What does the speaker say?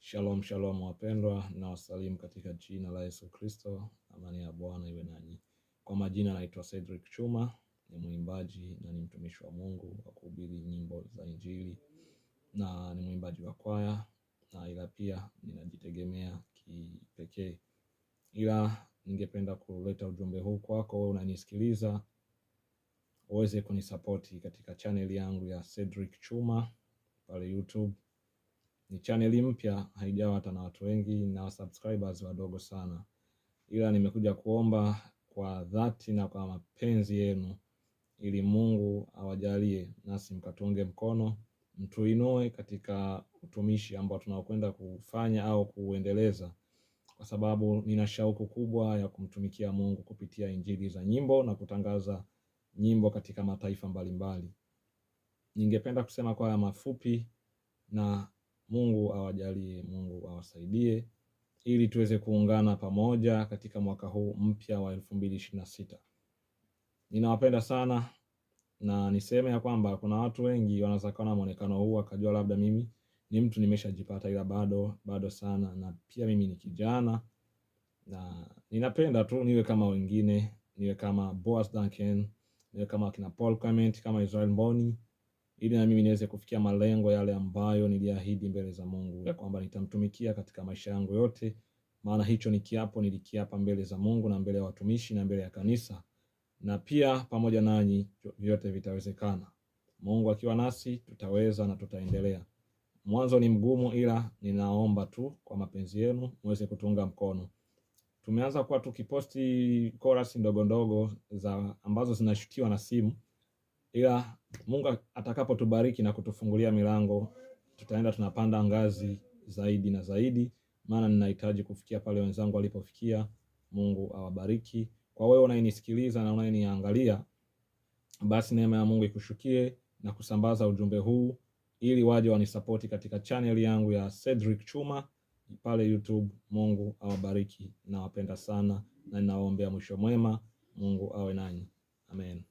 Shalom shalom wapendwa, na wasalimu katika jina la Yesu Kristo. Amani ya Bwana iwe nanyi. Kwa majina naitwa Cedric Chuma, ni mwimbaji na ni mtumishi wa Mungu wa kuhubiri nyimbo za Injili, na ni mwimbaji wa kwaya, na ila pia ninajitegemea kipekee. Ila ningependa kuleta ujumbe huu kwako wewe unanisikiliza, uweze kunisapoti katika channel yangu ya Cedric Chuma pale YouTube. Ni channel mpya, haijawa hata na watu wengi na subscribers wadogo sana. Ila nimekuja kuomba kwa dhati na kwa mapenzi yenu, ili Mungu awajalie nasi mkatunge mkono, mtuinue katika utumishi ambao tunaokwenda kufanya au kuendeleza, kwa sababu nina shauku kubwa ya kumtumikia Mungu kupitia injili za nyimbo na kutangaza nyimbo katika mataifa mbalimbali. Ningependa kusema kwa haya mafupi, na Mungu awajalie, Mungu awasaidie ili tuweze kuungana pamoja katika mwaka huu mpya wa 2026. Ninawapenda sana, na niseme ya kwamba kuna watu wengi wanaweza kuona muonekano huu akajua labda mimi ni mtu nimeshajipata, ila bado sana, na pia mimi ni kijana na ninapenda tu niwe kama wengine, niwe kama Boaz Duncan, niwe kama kina Paul Clement, kama Israel Mboni, ili na mimi niweze kufikia malengo yale ambayo niliahidi mbele za Mungu ya kwamba nitamtumikia katika maisha yangu yote, maana hicho ni kiapo nilikiapa mbele za Mungu na mbele ya watumishi na mbele ya kanisa, na pia pamoja nanyi vyote vitawezekana. Mungu akiwa nasi tutaweza na tutaendelea. Mwanzo ni mgumu, ila ninaomba tu kwa mapenzi yenu muweze kutunga mkono. Tumeanza kuwa tukiposti chorus ndogo ndogo za ambazo zinashutiwa na simu, ila Mungu atakapotubariki na kutufungulia milango, tutaenda tunapanda ngazi zaidi na zaidi, maana ninahitaji kufikia pale wenzangu walipofikia. Mungu awabariki. Kwa wewe unayenisikiliza na unayeniangalia, basi neema ya Mungu ikushukie na kusambaza ujumbe huu ili waje wanisapoti katika channel yangu ya Cedric Chuma pale YouTube. Mungu awabariki, nawapenda sana na ninawaombea mwisho mwema. Mungu awe nanyi. Amen.